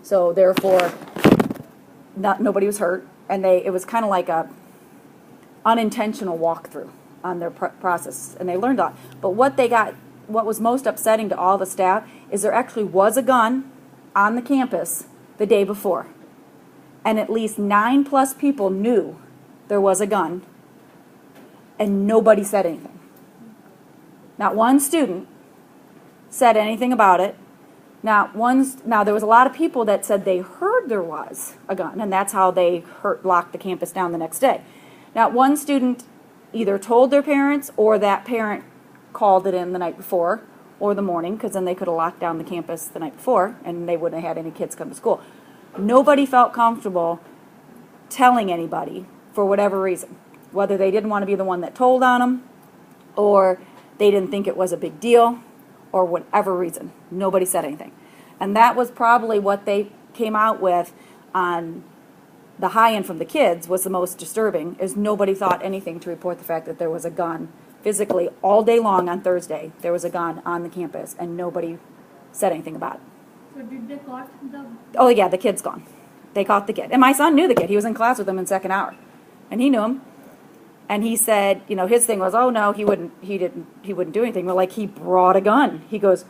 So therefore, nobody was hurt, and it was kind of like a unintentional walkthrough on their process, and they learned a lot. But what was most upsetting to all the staff is there actually was a gun on the campus the day before, and at least 9+ people knew there was a gun, and nobody said anything. Not one student said anything about it. Now, there was a lot of people that said they heard there was a gun, and that's how they locked the campus down the next day. Now, one student either told their parents, or that parent called it in the night before or the morning, because then they could have locked down the campus the night before, and they wouldn't have had any kids come to school. Nobody felt comfortable telling anybody for whatever reason, whether they didn't want to be the one that told on them, or they didn't think it was a big deal, or whatever reason. Nobody said anything. And that was probably what they came out with on the high end from the kids was the most disturbing, is nobody thought anything to report the fact that there was a gun physically all day long on Thursday. There was a gun on the campus, and nobody said anything about it. So did they caught the... Oh, yeah, the kid's gone. They caught the kid. And my son knew the kid. He was in class with him in second hour. And he knew him. And he said, his thing was, oh, no, he wouldn't do anything. But, he brought a gun. He goes,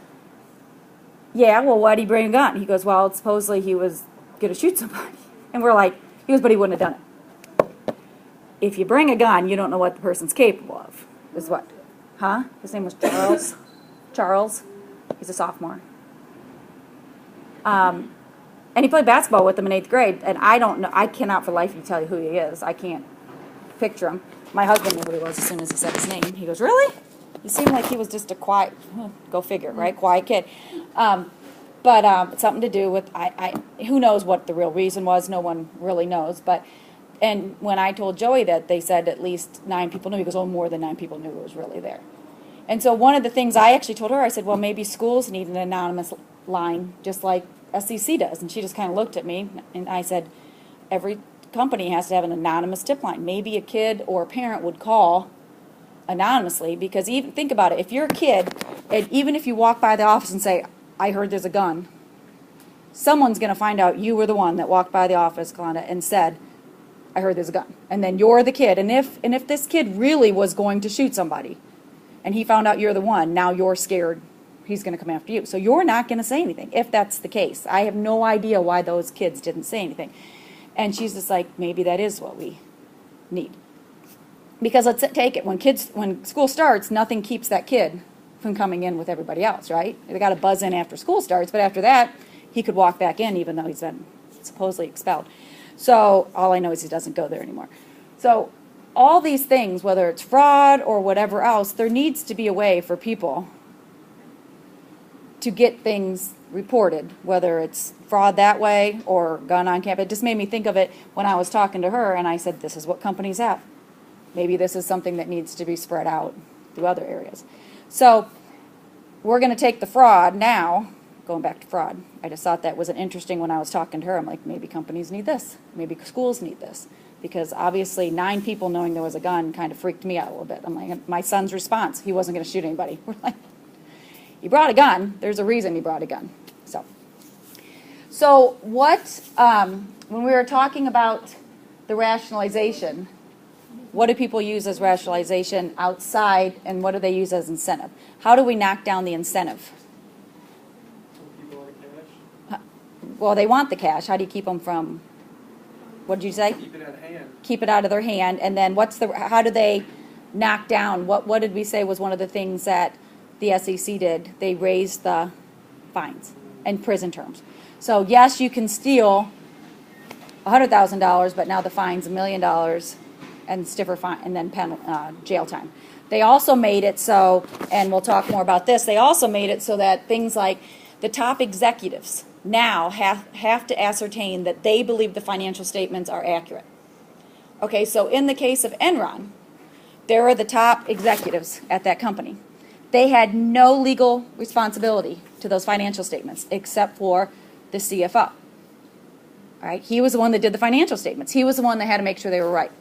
yeah, well, why'd he bring a gun? He goes, well, supposedly he was going to shoot somebody. And we're like, but he wouldn't have done it. If you bring a gun, you don't know what the person's capable of, is what? Huh? His name was Charles. Charles. He's a sophomore. And he played basketball with them in 8th grade, and I don't know, I cannot for life of you tell you who he is. I can't picture him. My husband knew who he was as soon as he said his name. He goes, really? He seemed like he was just a quiet, go figure, right? Quiet kid. But something to do with, who knows what the real reason was. No one really knows. And when I told Joey that they said at least 9 people knew, he goes, oh, more than 9 people knew it was really there. And so one of the things I actually told her, I said, well, maybe schools need an anonymous line, just like SEC does. And she just kind of looked at me, and I said, every company has to have an anonymous tip line. Maybe a kid or a parent would call anonymously, because think about it, if you're a kid, and even if you walk by the office and say, I heard there's a gun, someone's going to find out you were the one that walked by the office, Glenda, and said, I heard there's a gun. And then you're the kid. And if this kid really was going to shoot somebody, and he found out you're the one, now you're scared he's going to come after you. So you're not going to say anything, if that's the case. I have no idea why those kids didn't say anything. And she's just like, maybe that is what we need. Because let's take it, when school starts, nothing keeps that kid from coming in with everybody else, right? They got to buzz in after school starts, but after that, he could walk back in even though he's been supposedly expelled. So all I know is he doesn't go there anymore. So all these things, whether it's fraud or whatever else, there needs to be a way for people to get things reported, whether it's fraud that way or gun on campus. It just made me think of it when I was talking to her, and I said, this is what companies have. Maybe this is something that needs to be spread out through other areas. So we're going to take the fraud now, going back to fraud. I just thought that was an interesting when I was talking to her. I'm like, maybe companies need this. Maybe schools need this. Because obviously 9 people knowing there was a gun kind of freaked me out a little bit. I'm like, my son's response, he wasn't going to shoot anybody. We're like, he brought a gun. There's a reason he brought a gun. So what, when we were talking about the rationalization, what do people use as rationalization outside, and what do they use as incentive? How do we knock down the incentive? Well, they want the cash. How do you keep them from, what did you say? Keep it at hand. Keep it out of their hand. And then how do they knock down, what did we say was one of the things that the SEC did? They raised the fines and prison terms. So yes, you can steal $100,000, but now the fine's $1 million and stiffer fine, and then jail time. They also made it so, and we'll talk more about this, they also made it so that things like the top executives now have to ascertain that they believe the financial statements are accurate. Okay, so in the case of Enron, there were the top executives at that company. They had no legal responsibility to those financial statements except for the CFO. All right, he was the one that did the financial statements. He was the one that had to make sure they were right.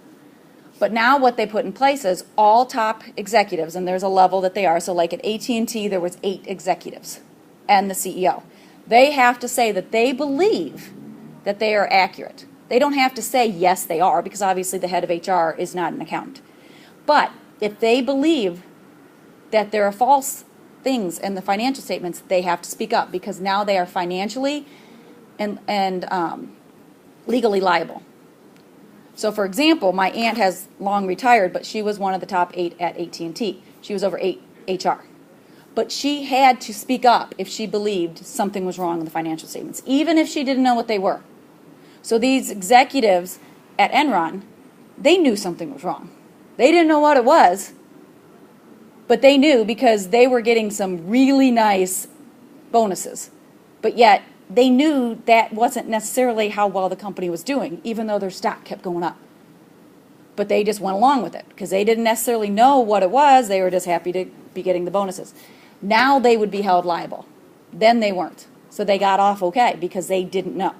But now what they put in place is all top executives, and there's a level that they are. So like at AT&T, there was 8 executives and the CEO. They have to say that they believe that they are accurate. They don't have to say yes they are, because obviously the head of HR is not an accountant. But if they believe that there are false things in the financial statements, they have to speak up, because now they are financially and legally liable. So, for example, my aunt has long retired, but she was one of the top 8 at AT&T. She was over 8 HR. But she had to speak up if she believed something was wrong in the financial statements, even if she didn't know what they were. So these executives at Enron, they knew something was wrong. They didn't know what it was, but they knew because they were getting some really nice bonuses. But yet, they knew that wasn't necessarily how well the company was doing, even though their stock kept going up. But they just went along with it because they didn't necessarily know what it was. They were just happy to be getting the bonuses. Now they would be held liable. Then they weren't. So they got off okay because they didn't know.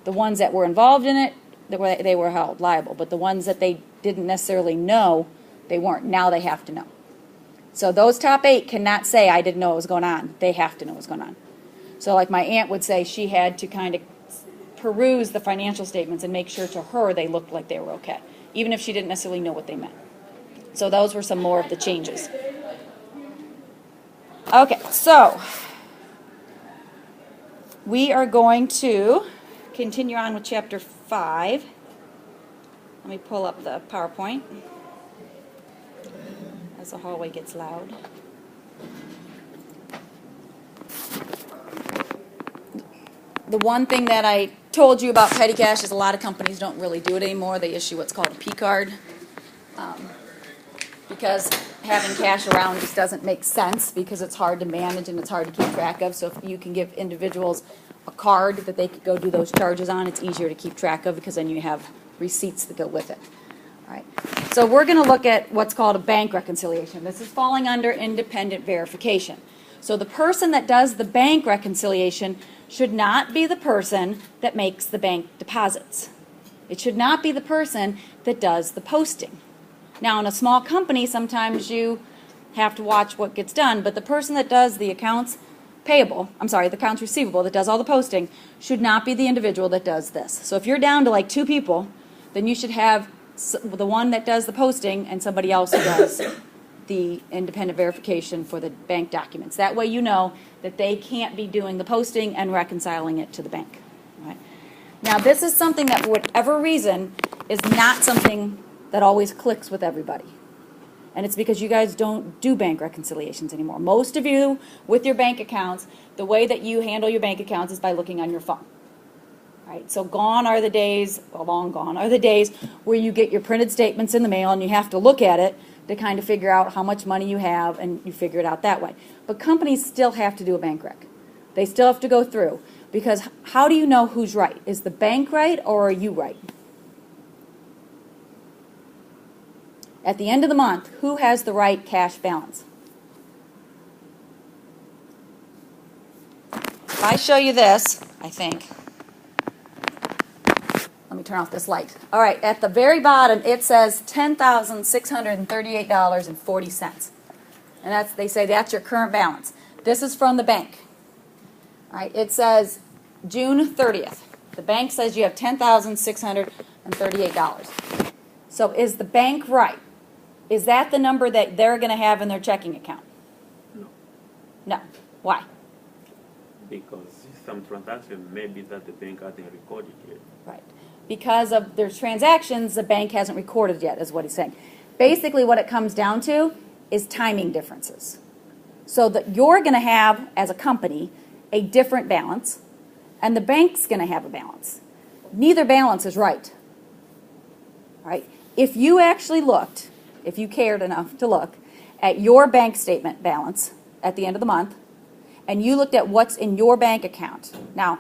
The ones that were involved in it, they were held liable. But the ones that they didn't necessarily know, they weren't. Now they have to know. So those top 8 cannot say, I didn't know what was going on. They have to know what's going on. So like my aunt would say, she had to kind of peruse the financial statements and make sure to her they looked like they were okay, even if she didn't necessarily know what they meant. So those were some more of the changes. Okay, so we are going to continue on with chapter 5. Let me pull up the PowerPoint as the hallway gets loud. The one thing that I told you about petty cash is a lot of companies don't really do it anymore. They issue what's called a P card because having cash around just doesn't make sense because it's hard to manage and it's hard to keep track of. So if you can give individuals a card that they could go do those charges on, it's easier to keep track of because then you have receipts that go with it. All right. So we're going to look at what's called a bank reconciliation. This is falling under independent verification. So the person that does the bank reconciliation should not be the person that makes the bank deposits. It should not be the person that does the posting. Now, in a small company, sometimes you have to watch what gets done, but the person that does the accounts the accounts receivable, that does all the posting, should not be the individual that does this. So if you're down to like 2 people, then you should have the one that does the posting and somebody else who does the independent verification for the bank documents. That way you know that they can't be doing the posting and reconciling it to the bank. Right? Now this is something that for whatever reason is not something that always clicks with everybody. And it's because you guys don't do bank reconciliations anymore. Most of you, with your bank accounts, the way that you handle your bank accounts is by looking on your phone. Right? So long gone are the days where you get your printed statements in the mail and you have to look at it to kind of figure out how much money you have, and you figure it out that way. But companies still have to do a bank rec. They still have to go through, because how do you know who's right? Is the bank right or are you right? At the end of the month, who has the right cash balance? If I show you this, I think. Let me turn off this light. All right, at the very bottom, it says $10,638.40. And they say that's your current balance. This is from the bank. All right, it says June 30th. The bank says you have $10,638. So is the bank right? Is that the number that they're going to have in their checking account? No. No. Why? Because some transaction maybe that the bank hasn't recorded yet. Right. Because of their transactions, the bank hasn't recorded yet, is what he's saying. Basically, what it comes down to is timing differences. So that you're going to have, as a company, a different balance, and the bank's going to have a balance. Neither balance is right. Right? If you actually looked, if you cared enough to look at your bank statement balance at the end of the month, and you looked at what's in your bank account. Now,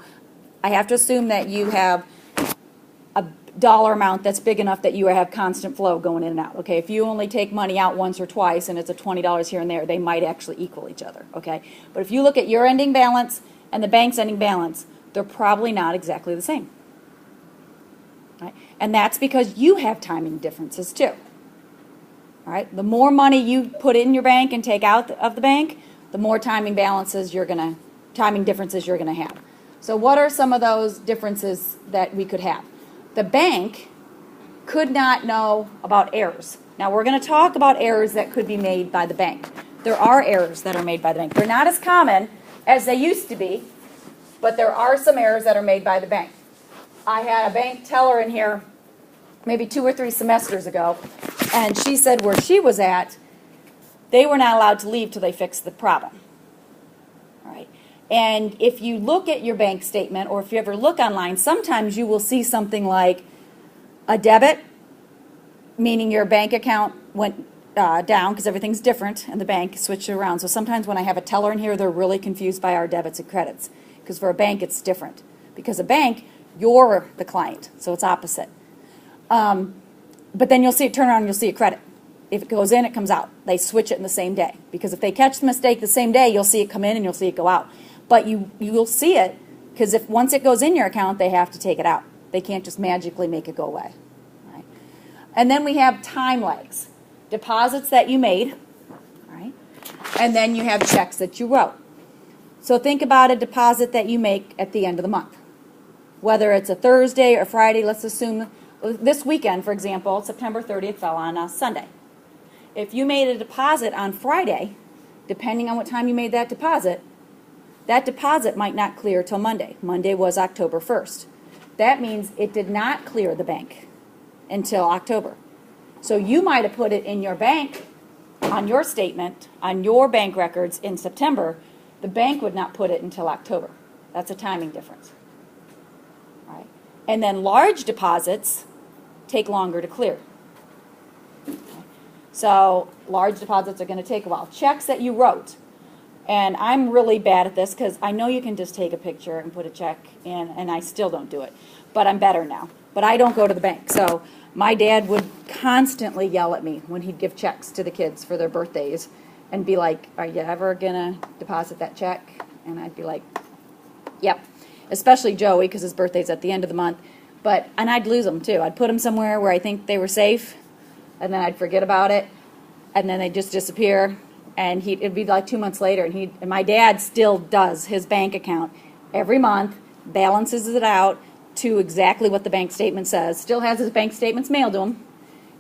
I have to assume that you have a dollar amount that's big enough that you have constant flow going in and out. Okay, if you only take money out once or twice and it's a $20 here and there, they might actually equal each other. Okay, but if you look at your ending balance and the bank's ending balance, they're probably not exactly the same. Right? And that's because you have timing differences too. All right, the more money you put in your bank and take out of the bank, the more timing balances you're going to timing differences you're going to have. So what are some of those differences that we could have? The bank could not know about errors. Now we're going to talk about errors that could be made by the bank. There are errors that are made by the bank. They're not as common as they used to be, but there are some errors that are made by the bank. I had a bank teller in here maybe 2 or 3 semesters ago, and she said where she was at, they were not allowed to leave till they fixed the problem. All right. And if you look at your bank statement, or if you ever look online, sometimes you will see something like a debit, meaning your bank account went down because everything's different and the bank switched it around. So sometimes when I have a teller in here, they're really confused by our debits and credits, because for a bank it's different. Because a bank, you're the client, so it's opposite. But then you'll see it turn around and you'll see a credit. If it goes in, it comes out. They switch it in the same day. Because if they catch the mistake the same day, you'll see it come in and you'll see it go out. But you'll see it, because if once it goes in your account, they have to take it out. They can't just magically make it go away. Right? And then we have time lags. Deposits that you made, right? And then you have checks that you wrote. So think about a deposit that you make at the end of the month. Whether it's a Thursday or Friday, let's assume this weekend, for example, September 30th fell on a Sunday. If you made a deposit on Friday, depending on what time you made that deposit might not clear till Monday. Monday was October 1st. That means it did not clear the bank until October. So you might have put it in your bank, on your statement, on your bank records in September. The bank would not put it until October. That's a timing difference. Right? And then large deposits take longer to clear. Okay. So large deposits are going to take a while. Checks that you wrote. And I'm really bad at this because I know you can just take a picture and put a check in, and I still don't do it. But I'm better now. But I don't go to the bank. So my dad would constantly yell at me when he'd give checks to the kids for their birthdays and be like, "Are you ever going to deposit that check?" And I'd be like, "Yep." Especially Joey, because his birthday's at the end of the month. And I'd lose them too. I'd put them somewhere where I think they were safe, and then I'd forget about it, and then they'd just disappear. And it'd be like 2 months later, and my dad still does his bank account every month, balances it out to exactly what the bank statement says, still has his bank statements mailed to him,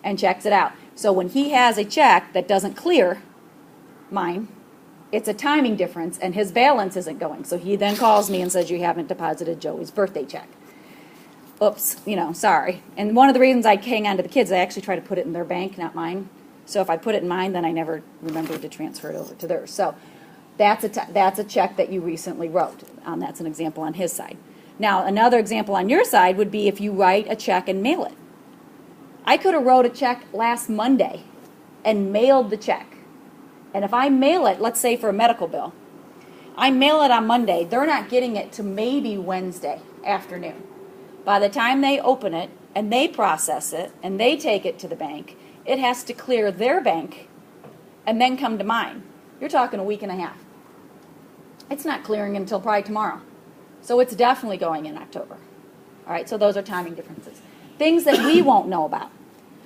and checks it out. So when he has a check that doesn't clear mine, it's a timing difference, and his balance isn't going. So he then calls me and says, "You haven't deposited Joey's birthday check." Oops, sorry. And one of the reasons I hang on to the kids, I actually try to put it in their bank, not mine. So if I put it in mine, then I never remember to transfer it over to theirs. So that's a check that you recently wrote. That's an example on his side. Now, another example on your side would be if you write a check and mail it. I could have wrote a check last Monday and mailed the check. And if I mail it, let's say for a medical bill, I mail it on Monday, they're not getting it to maybe Wednesday afternoon. By the time they open it and they process it and they take it to the bank, it has to clear their bank and then come to mine. You're talking a week and a half. It's not clearing until probably tomorrow. So it's definitely going in October. All right, so those are timing differences. Things that we won't know about.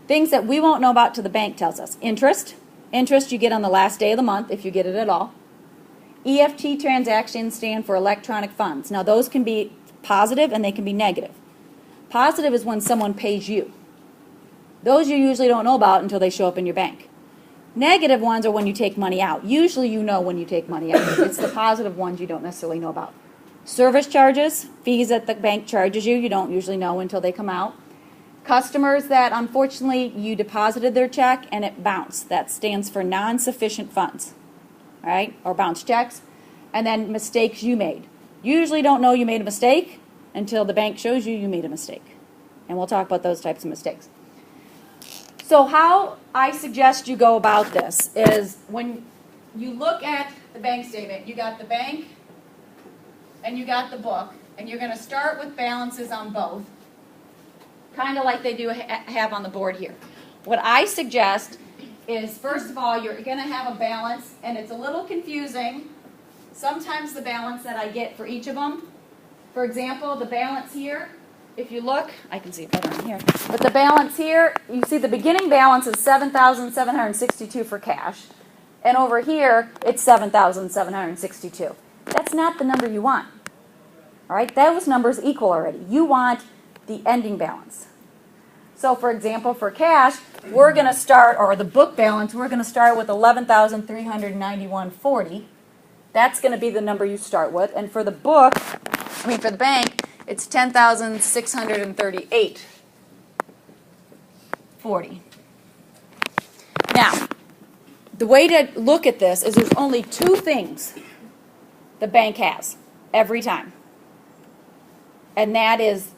Things that we won't know about till the bank tells us. Interest. Interest you get on the last day of the month, if you get it at all. EFT transactions stand for electronic funds. Now those can be positive and they can be negative. Positive is when someone pays you. Those you usually don't know about until they show up in your bank. Negative ones are when you take money out. Usually you know when you take money out. It's the positive ones you don't necessarily know about. Service charges, fees that the bank charges you don't usually know until they come out. Customers that unfortunately you deposited their check and it bounced. That stands for non-sufficient funds, all right, or bounced checks. And then mistakes you made. You usually don't know you made a mistake until the bank shows you made a mistake. And we'll talk about those types of mistakes. So how I suggest you go about this is when you look at the bank statement, you got the bank and you got the book, and you're going to start with balances on both, kind of like they do have on the board here. What I suggest is, first of all, you're going to have a balance, and it's a little confusing. Sometimes the balance that I get for each of them, for example, the balance here, if you look, I can see it better on here, but the balance here, you see the beginning balance is $7,762 for cash, and over here, it's $7,762. That's not the number you want. All right, those numbers equal already. You want the ending balance. So for example, for cash, we're going to start, or the book balance, we're going to start with $11,391.40. That's going to be the number you start with. And for the for the bank, it's $10,638.40. Now, the way to look at this is there's only two things the bank has every time. And that is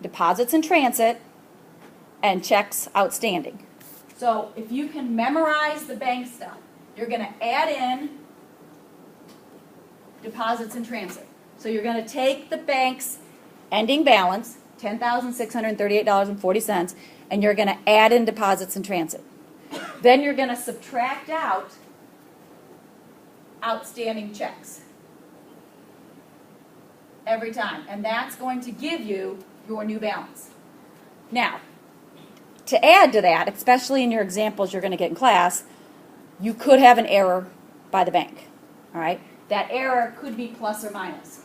deposits in transit and checks outstanding. So if you can memorize the bank stuff, you're going to add in deposits in transit. So you're going to take the bank's ending balance, $10,638.40, and you're going to add in deposits in transit. Then you're going to subtract out outstanding checks every time. And that's going to give you your new balance. Now, to add to that, especially in your examples you're going to get in class, you could have an error by the bank. All right? That error could be plus or minus.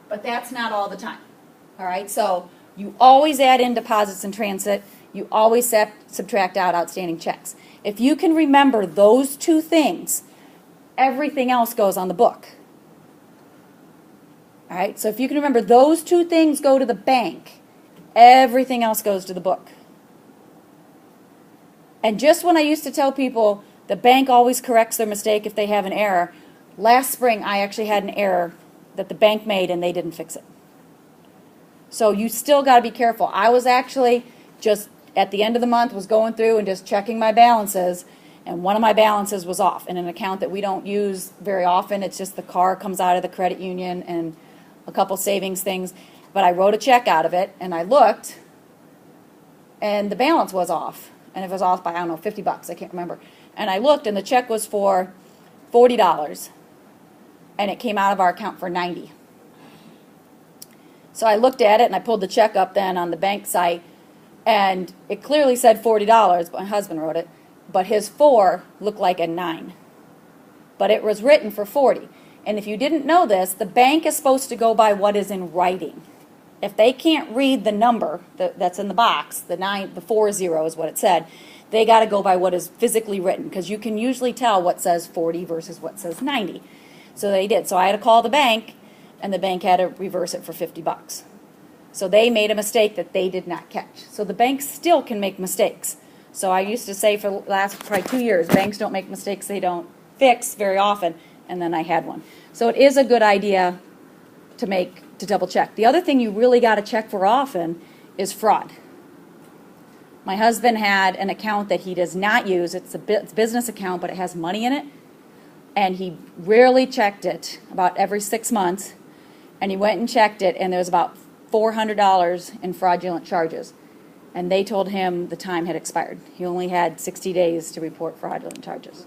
But that's not all the time. All right? So you always add in deposits in transit. You always subtract out outstanding checks. If you can remember those two things, everything else goes on the book. All right? So if you can remember those two things go to the bank, everything else goes to the book. And just when I used to tell people the bank always corrects their mistake if they have an error, last spring I actually had an error that the bank made and they didn't fix it. So you still got to be careful. I was actually just at the end of the month was going through and just checking my balances, and one of my balances was off in an account that we don't use very often. It's just the car comes out of the credit union and a couple savings things. But I wrote a check out of it, and I looked, and the balance was off. And it was off by, I don't know, $50. I can't remember. And I looked, and the check was for $40, and it came out of our account for $90. So I looked at it, and I pulled the check up then on the bank site, and it clearly said $40, but my husband wrote it, but his 4 looked like a 9. But it was written for 40. And if you didn't know this, the bank is supposed to go by what is in writing. If they can't read the number that's in the box, the 40 is what it said, they got to go by what is physically written, because you can usually tell what says 40 versus what says 90. So they did. So I had to call the bank, and the bank had to reverse it for $50. So they made a mistake that they did not catch. So the banks still can make mistakes. So I used to say for the last probably 2 years, banks don't make mistakes they don't fix very often, and then I had one. So it is a good idea to double check. The other thing you really got to check for often is fraud. My husband had an account that he does not use. It's a business account, but it has money in it. And he rarely checked it, about every 6 months. And he went and checked it, and there was about $400 in fraudulent charges. And they told him the time had expired. He only had 60 days to report fraudulent charges.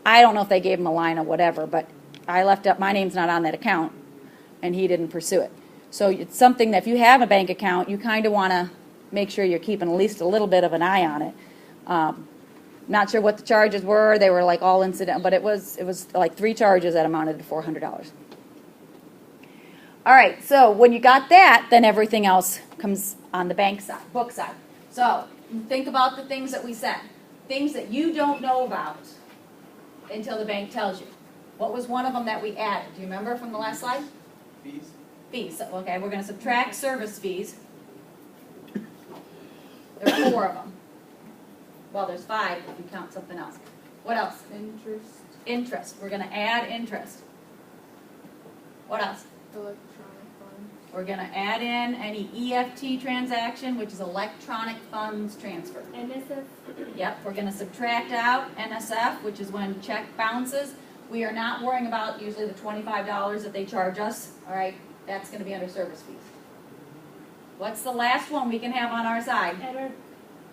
I don't know if they gave him a line or whatever, but I left up, my name's not on that account, and he didn't pursue it. So it's something that if you have a bank account, you kind of want to make sure you're keeping at least a little bit of an eye on it. Not sure what the charges were. They were like all incident, but it was like 3 charges that amounted to $400. All right, so when you got that, then everything else comes on the bank side, book side. So think about the things that we said, things that you don't know about until the bank tells you. What was one of them that we added? Do you remember from the last slide? Fees. Fees. Okay, we're going to subtract service fees. There's 4 of them. Well, there's 5 if you count something else. What else? Interest, Interest. We're going to add interest. What else? electronic funds, We're going to add in any EFT transaction, which is electronic funds transfer. NSF, Yep, we're going to subtract out NSF, which is when check bounces. We are not worrying about usually the $25 that they charge us. All right, that's going to be under service fees. What's the last one we can have on our side? error,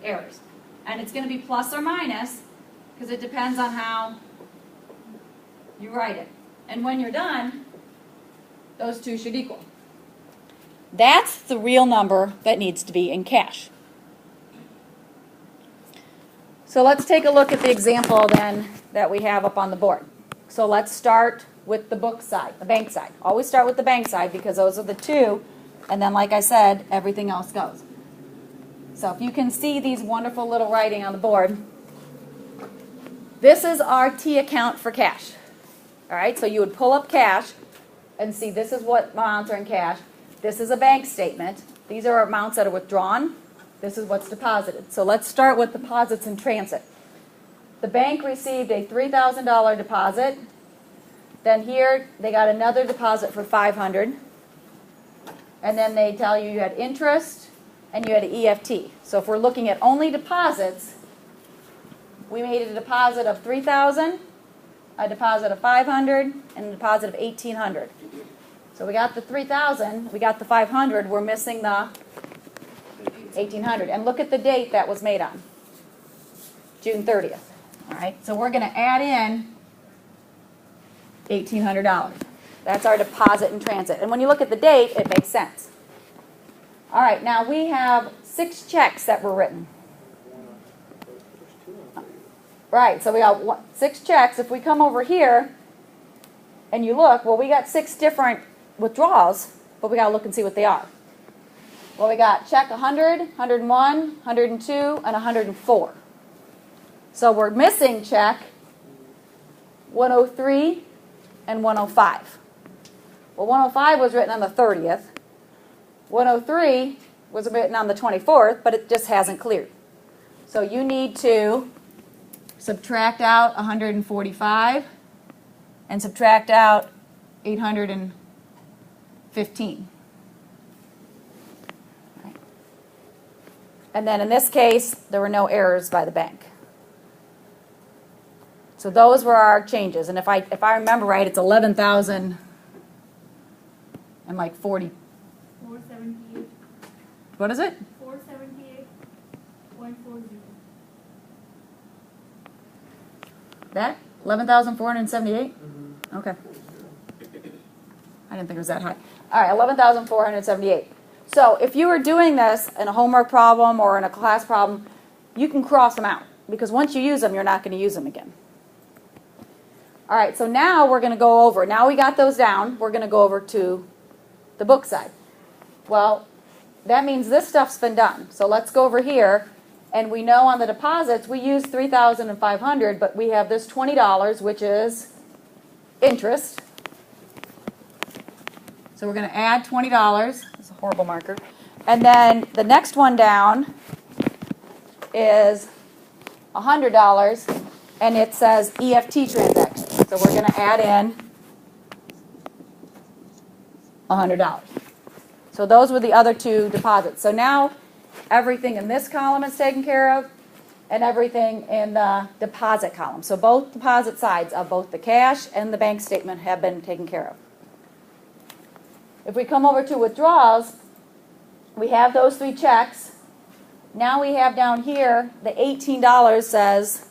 Errors. And it's going to be plus or minus, because it depends on how you write it. And when you're done, those two should equal. That's the real number that needs to be in cash. So So let's take a look at the example then that we have up on the board. So let's start with the book side, the bank side. Always start with the bank side because those are the two, and then like I said, everything else goes. So if you can see these wonderful little writing on the board, this is our T account for cash. All right, so you would pull up cash and see this is what amounts are in cash. This is a bank statement. These are amounts that are withdrawn. This is what's deposited. So let's start with deposits in transit. The bank received a $3,000 deposit. Then here they got another deposit for $500. And then they tell you you had interest and you had an EFT. So if we're looking at only deposits, we made a deposit of $3,000, a deposit of $500, and a deposit of $1,800. So we got the $3,000, we got the $500, we're missing the $1,800. And look at the date that was made on. June 30th. All right, so we're going to add in $1,800. That's our deposit in transit. And when you look at the date, it makes sense. All right, now we have 6 checks that were written. Right, so we got 6 checks. If we come over here and you look, well, we got 6 different withdrawals, but we got to look and see what they are. Well, we got check 100, 101, 102, and 104. So we're missing check 103 and 105. Well, 105 was written on the 30th. 103 was written on the 24th, but it just hasn't cleared. So you need to subtract out 145 and subtract out 815. Right. And then in this case, there were no errors by the bank. So those were our changes. And if I remember right, it's 11,000 and like 40. 478. What is it? 478.40. That? 11,478? Okay. I didn't think it was that high. All right, 11,478. So if you were doing this in a homework problem or in a class problem, you can cross them out. Because once you use them, you're not going to use them again. All right, so now we're going to go over. Now we got those down. We're going to go over to the book side. Well, that means this stuff's been done. So let's go over here. And we know on the deposits, we use $3,500, but we have this $20, which is interest. So we're going to add $20. That's a horrible marker. And then the next one down is $100, and it says EFT transaction. So we're going to add in $100. So those were the other 2 deposits. So now everything in this column is taken care of, and everything in the deposit column. So both deposit sides of both the cash and the bank statement have been taken care of. If we come over to withdrawals, we have those 3 checks. Now we have down here, the $18 says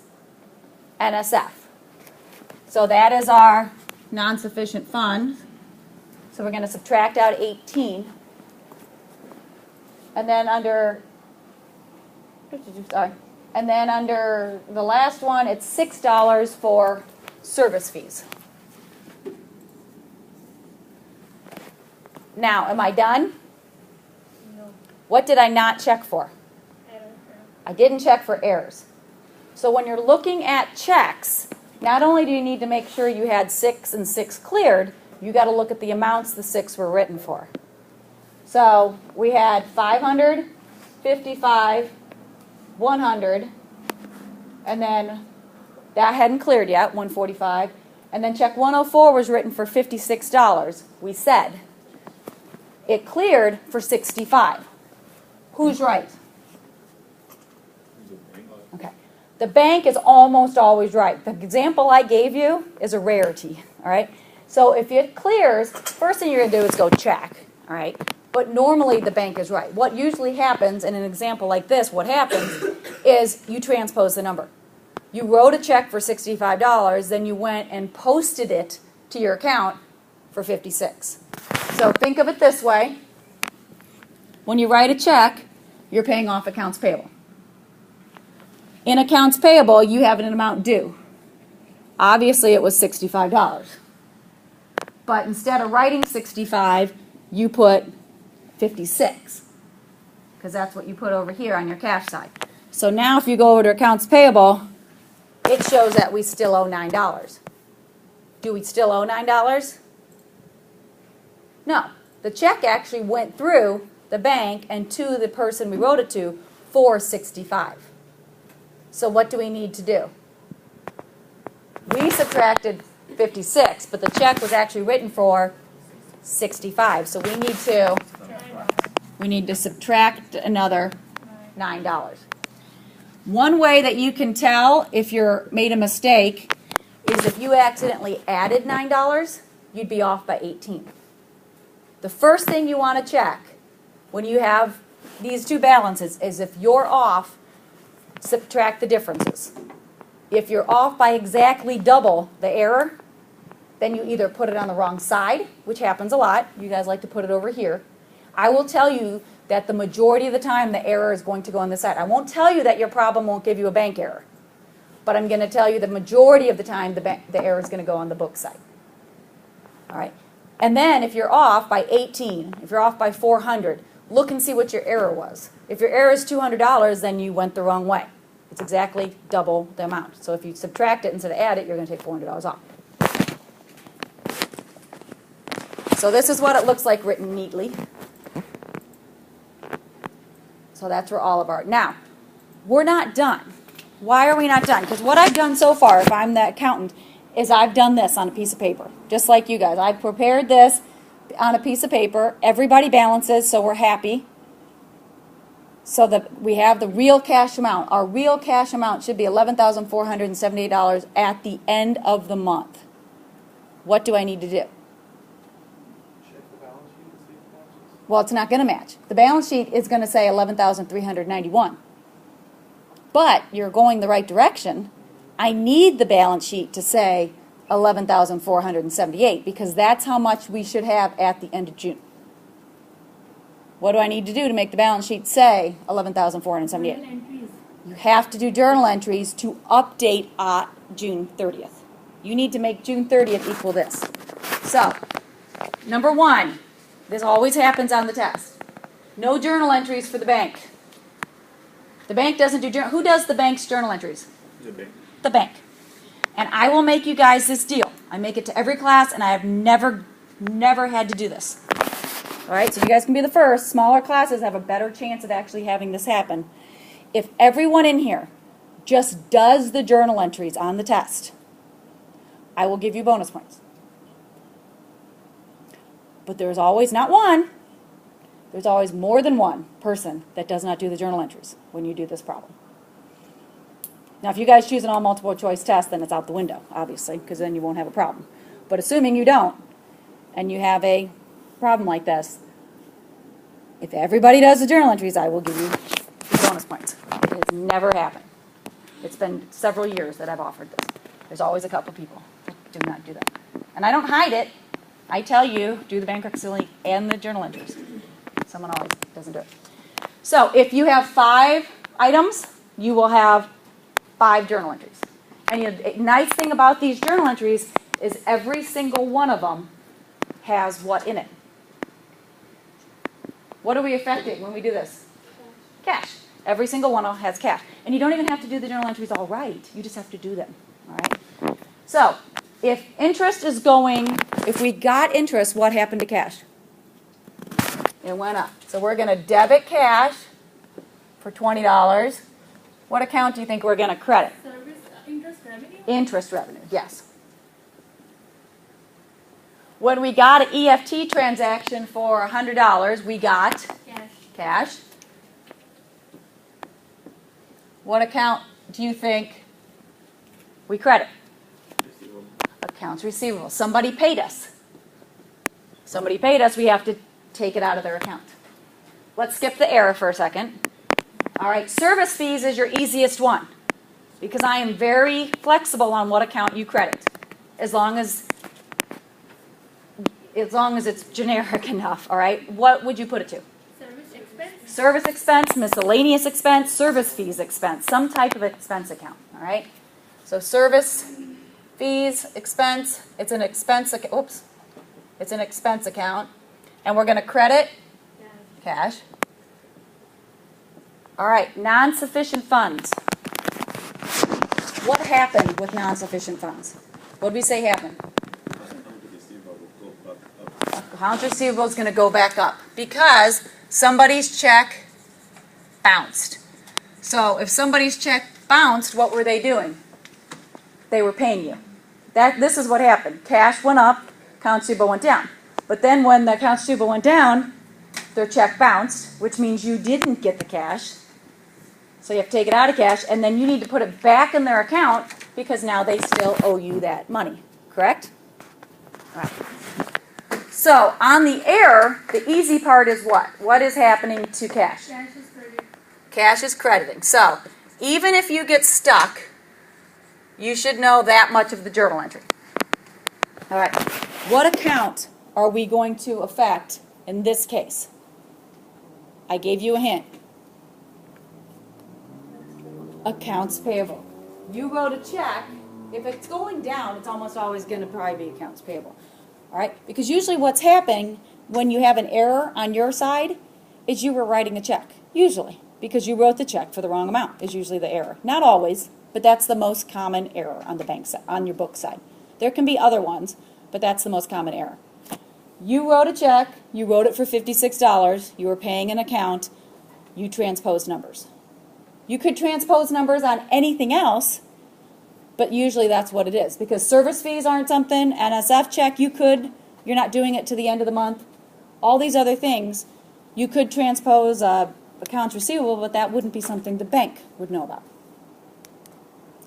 NSF. So that is our non-sufficient fund. So we're going to subtract out 18. And then under the last one, it's $6 for service fees. Now, am I done? No. What did I not check for? I didn't check for errors. So when you're looking at checks, not only do you need to make sure you had 6 and 6 cleared, you got to look at the amounts the 6 were written for. So we had 500, 55, 100, and then that hadn't cleared yet, 145. And then check 104 was written for $56. We said it cleared for 65. Who's right? Okay. The bank is almost always right. The example I gave you is a rarity, all right? So if it clears, first thing you're going to do is go check, all right? But normally the bank is right. What usually happens in an example like this, what happens is you transpose the number. You wrote a check for $65, then you went and posted it to your account for $56. So think of it this way. When you write a check, you're paying off accounts payable. In accounts payable, you have an amount due. Obviously, it was $65. But instead of writing 65, you put 56. Because that's what you put over here on your cash side. So now if you go over to accounts payable, it shows that we still owe $9. Do we still owe $9? No. The check actually went through the bank and to the person we wrote it to for $65. So what do we need to do? We subtracted 56, but the check was actually written for 65. So we need to subtract another $9. One way that you can tell if you're made a mistake is if you accidentally added $9, you'd be off by 18. The first thing you want to check when you have these two balances is if you're off, subtract the differences. If you're off by exactly double the error, then you either put it on the wrong side, which happens a lot. You guys like to put it over here. I will tell you that the majority of the time the error is going to go on this side. I won't tell you that your problem won't give you a bank error, but I'm going to tell you the majority of the time the error is going to go on the book side. All right. And then if you're off by 18, if you're off by 400, look and see what your error was. If your error is $200, then you went the wrong way. It's exactly double the amount. So if you subtract it instead of add it, you're going to take $400 off. So this is what it looks like written neatly. So that's where all of our... Now, we're not done. Why are we not done? Because what I've done so far, if I'm the accountant, is I've done this on a piece of paper. Just like you guys. I've prepared this on a piece of paper. Everybody balances, so we're happy. So that we have the real cash amount. Our real cash amount should be $11,478 at the end of the month. What do I need to do? Well, it's not going to match. The balance sheet is going to say $11,391. But you're going the right direction. I need the balance sheet to say $11,478 because that's how much we should have at the end of June. What do I need to do to make the balance sheet say $11,478? Entries. You have to do journal entries to update June 30th. You need to make June 30th equal this. So, number one, this always happens on the test. No journal entries for the bank. The bank doesn't do journal. Who does the bank's journal entries? The bank. The bank. And I will make you guys this deal. I make it to every class, and I have never had to do this. All right, so you guys can be the first. Smaller classes have a better chance of actually having this happen. If everyone in here just does the journal entries on the test, I will give you bonus points. But there's always not one. There's always more than one person that does not do the journal entries when you do this problem. Now, if you guys choose an all multiple choice test, then it's out the window, obviously, because then you won't have a problem. But assuming you don't, and you have a problem like this, if everybody does the journal entries, I will give you the bonus points. It has never happened. It's been several years that I've offered this. There's always a couple people that do not do that. And I don't hide it. I tell you, do the bank reconciliation and the journal entries. Someone always doesn't do it. So if you have 5 items, you will have 5 journal entries. And the nice thing about these journal entries is every single one of them has what in it? What are we affecting when we do this? Cash. Every single one has cash. And you don't even have to do the journal entries all right. You just have to do them. All right? So, if interest is going, if we got interest, what happened to cash? It went up. So we're going to debit cash for $20. What account do you think we're going to credit? Service interest revenue. Interest revenue, yes. When we got an EFT transaction for $100, we got Cash. cash. What account do you think we credit? Receivable. Accounts receivable. Somebody paid us. Somebody paid us, we have to take it out of their account. Let's skip the error for a second. All right, service fees is your easiest one because I am very flexible on what account you credit as long as it's generic enough, all right? What would you put it to? Service expense. Service expense, miscellaneous expense, service fees expense, some type of expense account, all right? So service fees expense, it's an expense, oops, it's an expense account, and we're going to credit cash. All right, non-sufficient funds. What happened with non-sufficient funds? What did we say happened? Accounts receivable is going to go back up because somebody's check bounced. So if somebody's check bounced, what were they doing? They were paying you. This is what happened. Cash went up, accounts receivable went down. But then when the accounts receivable went down, their check bounced, which means you didn't get the cash. So you have to take it out of cash, and then you need to put it back in their account because now they still owe you that money. Correct? All right. So on the error, the easy part is what? What is happening to cash? Cash is credit. Cash is crediting. So even if you get stuck, you should know that much of the journal entry. All right. What account are we going to affect in this case? I gave you a hint. Accounts payable. You wrote a check. If it's going down, it's almost always going to probably be accounts payable. All right? Because usually what's happening when you have an error on your side is you were writing a check. Usually. Because you wrote the check for the wrong amount is usually the error. Not always, but that's the most common error on the bank side, on your book side. There can be other ones, but that's the most common error. You wrote a check. You wrote it for $56. You were paying an account. You transposed numbers. You could transpose numbers on anything else, but usually that's what it is. Because service fees aren't something, NSF check you're not doing it to the end of the month. All these other things, you could transpose accounts receivable, but that wouldn't be something the bank would know about.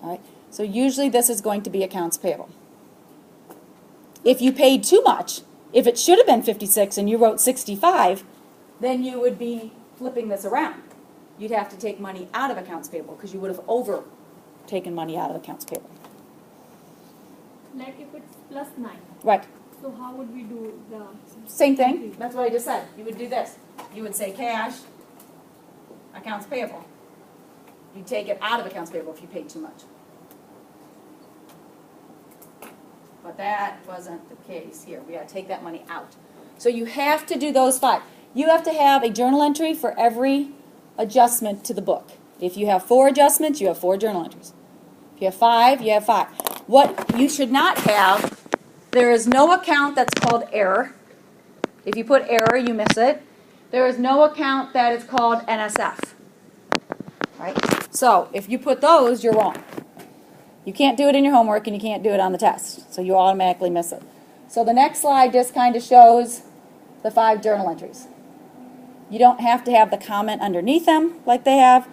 All right? So usually this is going to be accounts payable. If you paid too much, if it should have been 56 and you wrote 65, then you would be flipping this around. You'd have to take money out of accounts payable because you would have taken money out of accounts payable. Like if it's plus 9. Right. So how would we do the... Same thing. That's what I just said. You would do this. You would say cash, accounts payable. You'd take it out of accounts payable if you paid too much. But that wasn't the case here. We got to take that money out. So you have to do those 5. You have to have a journal entry for every adjustment to the book. If you have 4 adjustments, you have 4 journal entries. If you have 5, you have 5. What you should not have, there is no account that's called error. If you put error, you miss it. There is no account that is called NSF. Right? So if you put those, you're wrong. You can't do it in your homework and you can't do it on the test. So you automatically miss it. So the next slide just kind of shows the 5 journal entries. You don't have to have the comment underneath them like they have,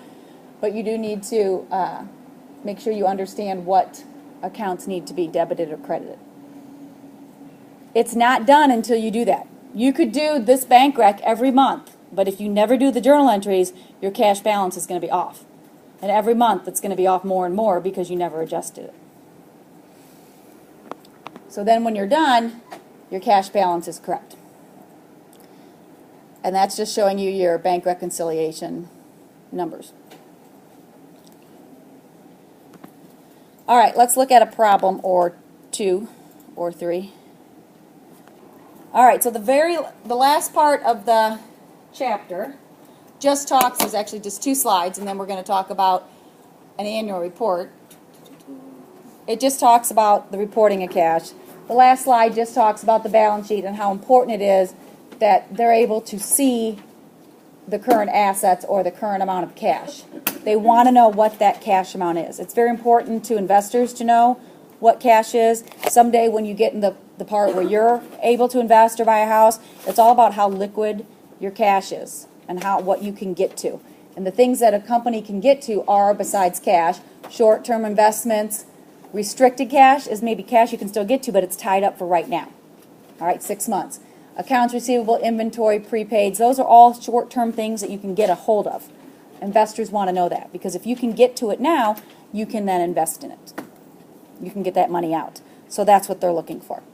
but you do need to make sure you understand what accounts need to be debited or credited. It's not done until you do that. You could do this bank rec every month, but if you never do the journal entries, your cash balance is going to be off. And every month it's going to be off more and more because you never adjusted it. So then when you're done, your cash balance is correct. And that's just showing you your bank reconciliation numbers. All right, let's look at a problem or 2 or 3. All right, so the last part of the chapter just talks, there's actually just 2 slides, and then we're going to talk about an annual report. It just talks about the reporting of cash. The last slide just talks about the balance sheet and how important it is that they're able to see the current assets or the current amount of cash. They want to know what that cash amount is. It's very important to investors to know what cash is. Someday when you get in the part where you're able to invest or buy a house, it's all about how liquid your cash is and what you can get to. And the things that a company can get to are, besides cash, short-term investments. Restricted cash is maybe cash you can still get to, but it's tied up for right now. All right, 6 months. Accounts receivable, inventory, prepaids, those are all short-term things that you can get a hold of. Investors want to know that because if you can get to it now, you can then invest in it. You can get that money out. So that's what they're looking for.